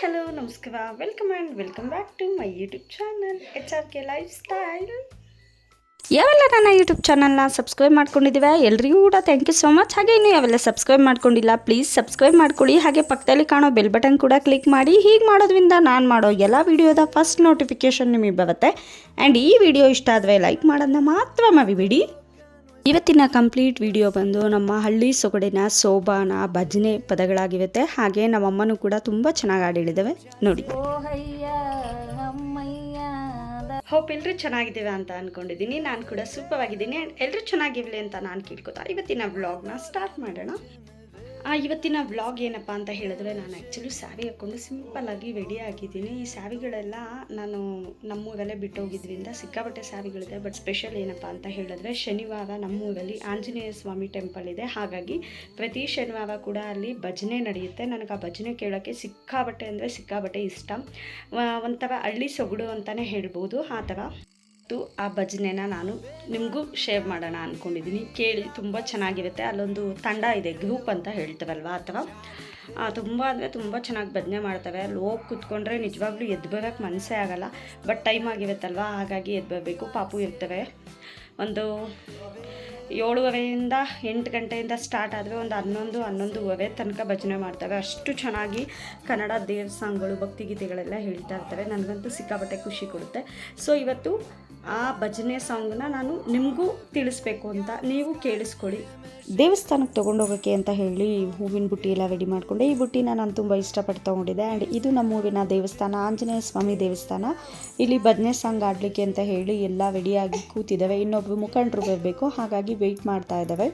Hello ನಮಸ್ಕಾರ welcome back to my YouTube channel HRK life style. ಯಾವೆಲ್ಲ ನನ್ನ YouTube ಚಾನಲ್ನ ಸಬ್ಸ್ಕ್ರೈಬ್ ಮಾಡ್ಕೊಂಡಿದ್ದೀವಿ ಎಲ್ರಿಗೂ ಕೂಡ ಥ್ಯಾಂಕ್ ಯು ಸೋ ಮಚ್. ಹಾಗೆ ಇನ್ನೂ ಯಾವೆಲ್ಲ ಸಬ್ಸ್ಕ್ರೈಬ್ ಮಾಡ್ಕೊಂಡಿಲ್ಲ ಪ್ಲೀಸ್ ಸಬ್ಸ್ಕ್ರೈಬ್ ಮಾಡ್ಕೊಳ್ಳಿ. ಹಾಗೆ ಪಕ್ಕದಲ್ಲಿ ಕಾಣೋ ಬೆಲ್ ಬಟನ್ ಕೂಡ ಕ್ಲಿಕ್ ಮಾಡಿ. ಹೀಗೆ ಮಾಡೋದ್ರಿಂದ ನಾನು ಮಾಡೋ ಎಲ್ಲ ವೀಡಿಯೋದ ಫಸ್ಟ್ ನೋಟಿಫಿಕೇಷನ್ ನಿಮಗೆ ಬರುತ್ತೆ. ಆ್ಯಂಡ್ ಈ ವಿಡಿಯೋ ಇಷ್ಟ ಆದರೆ ಲೈಕ್ ಮಾಡೋದನ್ನ ಮಾತ್ರ ಮರಿಬೇಡಿ. ಇವತ್ತಿನ ಕಂಪ್ಲೀಟ್ ವಿಡಿಯೋ ಬಂದು ನಮ್ಮ ಹಳ್ಳಿ ಸೊಗಡಿನ ಸೋಬಾನ ಭಜನೆ ಪದಗಳಾಗಿರುತ್ತೆ. ಹಾಗೆ ನಮ್ಮಮ್ಮನೂ ಕೂಡ ತುಂಬ ಚೆನ್ನಾಗಿ ಹಾಡಿಳಿದ್ದಾವೆ ನೋಡಿ. ಹೋಪ್ ಎಲ್ಲರೂ ಚೆನ್ನಾಗಿದ್ದೇವೆ ಅಂತ ಅಂದ್ಕೊಂಡಿದ್ದೀನಿ. ನಾನು ಕೂಡ ಸೂಪರ್ ಆಗಿದ್ದೀನಿ. ಎಲ್ಲರೂ ಚೆನ್ನಾಗಿರಲಿ ಅಂತ ನಾನು ಕೇಳ್ಕೊತಾ ಇವತ್ತಿನ ವ್ಲಾಗ್ನ ಸ್ಟಾರ್ಟ್ ಮಾಡೋಣ. ಇವತ್ತಿನ ವ್ಲಾಗ್ ಏನಪ್ಪ ಅಂತ ಹೇಳಿದ್ರೆ, ನಾನು ಆ್ಯಕ್ಚುಲಿ ಸ್ಯಾರಿ ಹಾಕ್ಕೊಂಡು ಸಿಂಪಲ್ಲಾಗಿ ರೆಡಿ ಆಗಿದ್ದೀನಿ. ಈ ಸ್ಯಾರಿಗಳೆಲ್ಲ ನಾನು ನಮ್ಮೂರಲ್ಲೇ ಬಿಟ್ಟೋಗಿದ್ರಿಂದ ಸಿಕ್ಕಾಪಟ್ಟೆ ಸ್ಯಾರಿಗಳಿದೆ. ಬಟ್ ಸ್ಪೆಷಲ್ ಏನಪ್ಪ ಅಂತ ಹೇಳಿದ್ರೆ, ಶನಿವಾರ ನಮ್ಮೂರಲ್ಲಿ ಆಂಜನೇಯ ಸ್ವಾಮಿ ಟೆಂಪಲ್ ಇದೆ. ಹಾಗಾಗಿ ಪ್ರತಿ ಶನಿವಾರ ಕೂಡ ಅಲ್ಲಿ ಭಜನೆ ನಡೆಯುತ್ತೆ. ನನಗೆ ಆ ಭಜನೆ ಕೇಳೋಕ್ಕೆ ಸಿಕ್ಕಾಪಟ್ಟೆ ಇಷ್ಟ. ಒಂಥರ ಹಳ್ಳಿ ಸೊಗಡು ಅಂತಲೇ ಹೇಳ್ಬೋದು. ಆ ಥರ ಆ ಭಜನೆನ ನಾನು ನಿಮಗೂ ಶೇರ್ ಮಾಡೋಣ ಅಂದ್ಕೊಂಡಿದ್ದೀನಿ. ಕೇಳಿ ತುಂಬ ಚೆನ್ನಾಗಿರುತ್ತೆ. ಅಲ್ಲೊಂದು ತಂಡ ಇದೆ, ಗ್ರೂಪ್ ಅಂತ ಹೇಳ್ತಾರಲ್ವ, ಆ ಥರ ತುಂಬ ಅಂದರೆ ತುಂಬ ಚೆನ್ನಾಗಿ ಭಜನೆ ಮಾಡ್ತವೆ. ಅಲ್ಲಿ ಹೋಗಿ ಕೂತ್ಕೊಂಡ್ರೆ ನಿಜವಾಗ್ಲೂ ಎದ್ದು ಬರೋಕ್ಕೆ ಮನಸ್ಸೇ ಆಗೋಲ್ಲ. ಬಟ್ ಟೈಮ್ ಆಗಿರುತ್ತಲ್ವ, ಹಾಗಾಗಿ ಎದ್ದು ಬರಬೇಕು. ಪಾಪು ಇರ್ತವೆ. ಒಂದು 7:30 8 ಗಂಟೆಯಿಂದ ಸ್ಟಾರ್ಟ್ ಆದರೆ ಒಂದು 11:30 ತನಕ ಭಜನೆ ಮಾಡ್ತವೆ. ಅಷ್ಟು ಚೆನ್ನಾಗಿ ಕನ್ನಡ ದೇವ್ರ ಸಾಂಗ್ಗಳು, ಭಕ್ತಿಗೀತೆಗಳೆಲ್ಲ ಹೇಳ್ತಾ ಇರ್ತಾರೆ. ನನಗಂತೂ ಸಿಕ್ಕಾಪಟ್ಟೆ ಖುಷಿ ಕೊಡುತ್ತೆ. ಸೊ ಇವತ್ತು ಆ ಭಜನೆ ಸಾಂಗ್ನ ನಾನು ನಿಮಗೂ ತಿಳಿಸ್ಬೇಕು ಅಂತ, ನೀವು ಕೇಳಿಸ್ಕೊಳ್ಳಿ. ದೇವಸ್ಥಾನಕ್ಕೆ ತೊಗೊಂಡೋಗೋಕ್ಕೆ ಅಂತ ಹೇಳಿ ಹೂವಿನ ಬುಟ್ಟಿ ಎಲ್ಲ ರೆಡಿ ಮಾಡಿಕೊಂಡೆ. ಈ ಬುಟ್ಟಿನ ನಾನು ತುಂಬ ಇಷ್ಟಪಟ್ಟು ತೊಗೊಂಡಿದ್ದೆ. ಆ್ಯಂಡ್ ಇದು ನಮ್ಮ ಊರಿನ ದೇವಸ್ಥಾನ, ಆಂಜನೇಯ ಸ್ವಾಮಿ ದೇವಸ್ಥಾನ. ಇಲ್ಲಿ ಭಜನೆ ಸಾಂಗ್ ಆಡಲಿಕ್ಕೆ ಅಂತ ಹೇಳಿ ಎಲ್ಲ ರೆಡಿಯಾಗಿ ಕೂತಿದ್ದಾವೆ. ಇನ್ನೊಬ್ಬರು ಮುಖಂಡರು ಬರಬೇಕು, ಹಾಗಾಗಿ ವೆಯ್ಟ್ ಮಾಡ್ತಾ ಇದ್ದಾವೆ.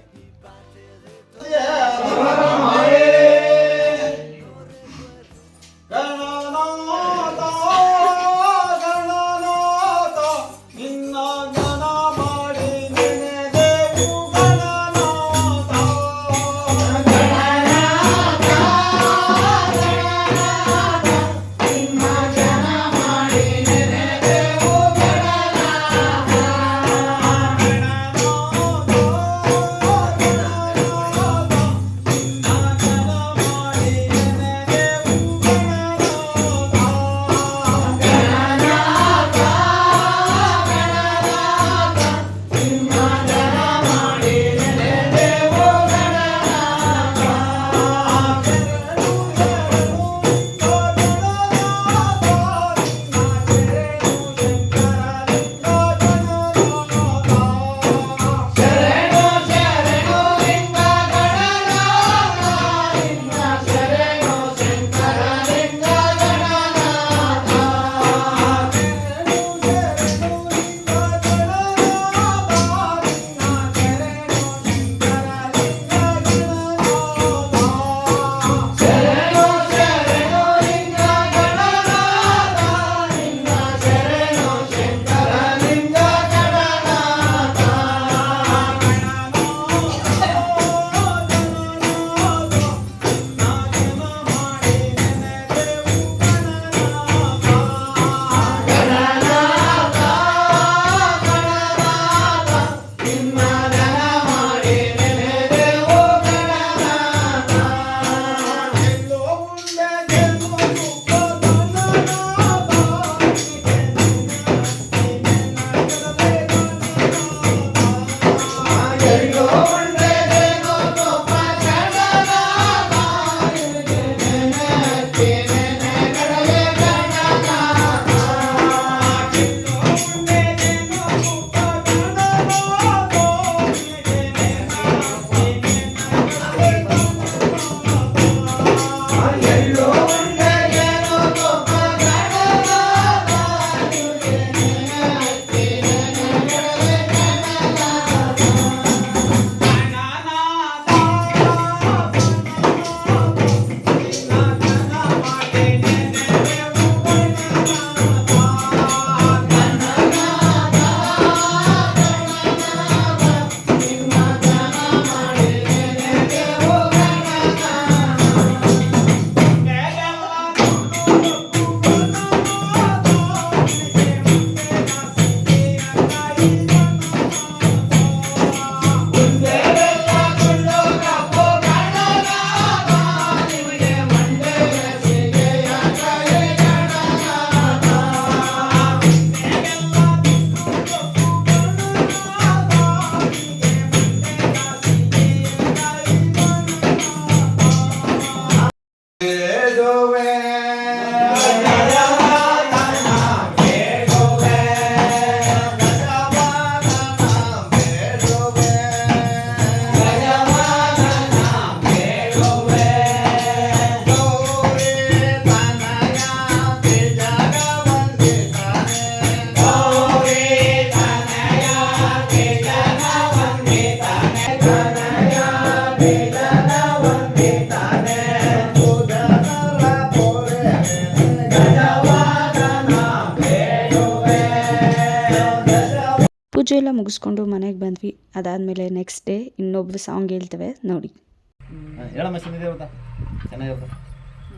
ಪೂಜೆ ಎಲ್ಲ ಮುಗಿಸ್ಕೊಂಡು ಮನೆಗೆ ಬಂದ್ವಿ. ಅದಾದಮೇಲೆ ನೆಕ್ಸ್ಟ್ ಡೇ ಇನ್ನೊಬ್ರು ಸಾಂಗ್ ಹೇಳ್ತೇವೆ ನೋಡಿ.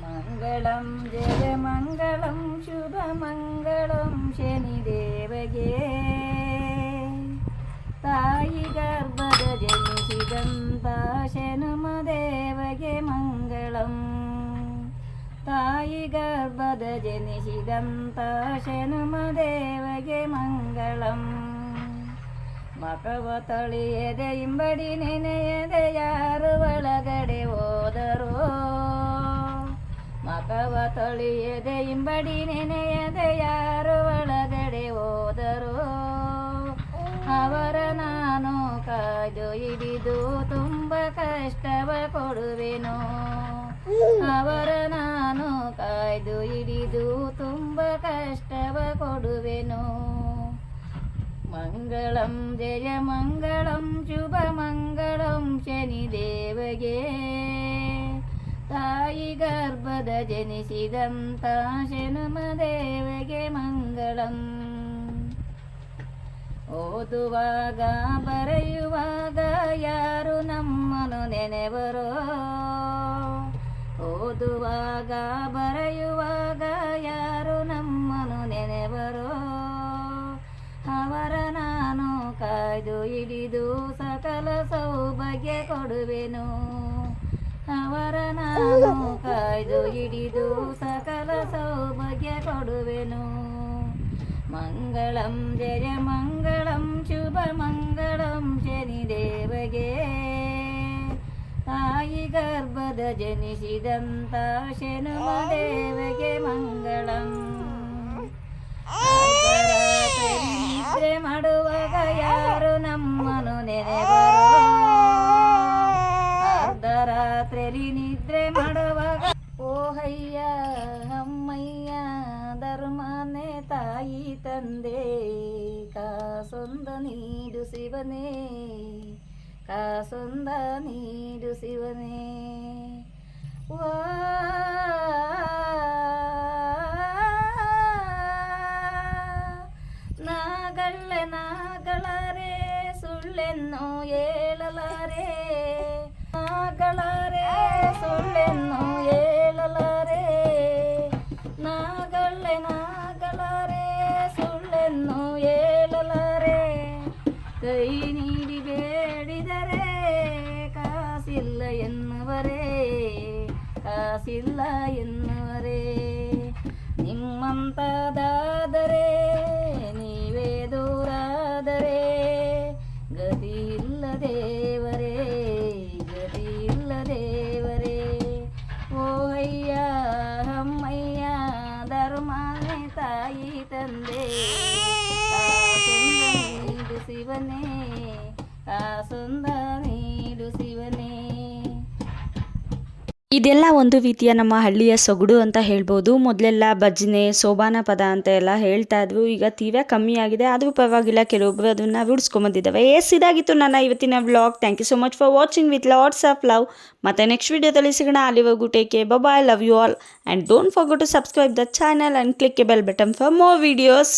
ಮಂಗಳಂ ಜಯ ಮಂಗಳಂ ಶುಭ ಮಂಗಳಂ ಶನಿದೇವಗೆ ತಾಯಿ ಗರ್ಭದ ಜನಿಸಿದಂತ ಶನುಮದೇವಗೆ ಮಂಗಳಂ. ತಾಯಿ ಗರ್ಭದ ಜನಿಸಿದಂತ ಶನುಮದೇವಗೆ ಮಂಗಳಂ. ಮಕವ ತಳಿಯದೆ ಇಂಬಡಿ ನೆನೆಯದೆ ಯಾರು ಒಳಗಡೆ ಹೋದರೋ. ಮಕವ ತಳಿಯದೆ ಇಂಬಡಿ ನೆನೆಯದೆ ಯಾರು ಒಳಗಡೆ ಹೋದರೋ. ಅವರ ನಾನು ಕಾಯ್ದು ಹಿಡಿದು ತುಂಬ ಕಷ್ಟವ ಕೊಡುವೆನು. ಅವರ ನಾನು ಕಾಯ್ದು ಹಿಡಿದು ತುಂಬ ಕಷ್ಟವ ಕೊಡುವೆನು. ಮಂಗಳಂ ಜಯ ಮಂಗಳಂ ಶುಭ ಮಂಗಳಂ ಶನಿದೇವಗೆ ತಾಯಿ ಗರ್ಭದ ಜನಿಸಿದಂತ ಶನುಮದೇವಗೆ ಮಂಗಳಂ. ಓದುವಾಗ ಬರೆಯುವಾಗ ಯಾರು ನಮ್ಮನು ನೆನೆವರೋ. ಓದುವಾಗ ಬರೆಯುವಾಗ ಯಾರು ನಮ್ಮನು ನೆನೆವರೋ. ಅವರ ನಾನು ಕಾಯ್ದು ಹಿಡಿದು ಸಕಲ ಸೌಭಾಗ್ಯ ಕೊಡುವೆನು. ಅವರ ನಾನು ಕಾಯ್ದು ಹಿಡಿದು ಸಕಲ ಸೌಭಾಗ್ಯ ಕೊಡುವೆನು. ಮಂಗಳಂ ಜಯ ಮಂಗಳಂ ಶುಭ ಮಂಗಳಂ ಶನಿದೇವಗೆ ತಾಯಿ ಗರ್ಭದ ಜನಿಸಿದಂತ ಶನುಮದೇವಗೆ ಮಂಗಳಂ. ನಿದ್ರೆ ಮಾಡುವಾಗ ಯಾರು ನಮ್ಮನು ನೆನೆವರೋ. ಅರ್ಧರಾತ್ರಿ ನಿದ್ರೆ ಮಾಡುವಾಗ ಓಹಯ್ಯ ಅಮ್ಮಯ್ಯ ಧರ್ಮನೆ ತಾಯಿ ತಂದೆ ಕಾಸೊಂದ ನೀಡು ಶಿವನೇ. ಕಾಸೊಂದ ನೀಡು ಶಿವನೇ. ನಾಗಳ್ಳೆ ನಾಗಳರೆ ಸುಳ್ಳೆನ್ನು ಹೇಳಲಾರೆ. ನಾಗಳರೆ ಸುಳ್ಳೆನ್ನು ಹೇಳಲಾರೆ. ನಾಗಳ್ಳೆ ನಾಗಳರೆ ಸುಳ್ಳೆನ್ನು ಹೇಳಲಾರೆ. ಕೈ ನೀಡಿ ಬೇಡಿದರೆ ಕಾಸಿಲ್ಲ ಎನ್ನುವರೇ. ಕಾಸಿಲ್ಲ ಎನ್ನುವರೇ. ನಿಮ್ಮಂತದಾದರೆ ನೀವೇ ದೂರಾದರೆ ಗತಿ ಇಲ್ಲ ದೇವರೇ. ಗತಿ ಇಲ್ಲ ದೇವರೇ. ಓ ಅಯ್ಯ ಅಮ್ಮಯ್ಯ ಧರ್ಮನೆ ತಾಯಿ ತಂದೆ ಕಾಸೊಂದ ನೀಡು ಶಿವನೇ. ಕಾಸೊಂದ ನೀಡು ಶಿವನೇ. ಇದೆಲ್ಲ ಒಂದು ರೀತಿಯ ನಮ್ಮ ಹಳ್ಳಿಯ ಸೊಗಡು ಅಂತ ಹೇಳ್ಬೋದು. ಮೊದಲೆಲ್ಲ ಭಜನೆ ಸೋಬಾನ ಪದ ಅಂತ ಎಲ್ಲ ಹೇಳ್ತಾ ಇದ್ವು. ಈಗ ತೀರಾ ಕಮ್ಮಿ ಆಗಿದೆ, ಆದರೂ ಪರವಾಗಿಲ್ಲ, ಕೆಲವೊಬ್ಬರು ಅದನ್ನು ರೂಢಿಸ್ಕೊಂಬಂದಿದ್ದಾವೆ. ಇದಾಗಿತ್ತು ನನ್ನ ಇವತ್ತಿನ vlog. Thank you so much for watching with lots of love. ಮತ್ತೆ ನೆಕ್ಸ್ಟ್ ವಿಡಿಯೋದಲ್ಲಿ ಸಿಗೋಣ. ಅಲ್ಲಿವರೆಗೂ take care, bye, love you all, and don't forget to subscribe the channel and click a bell button for more videos.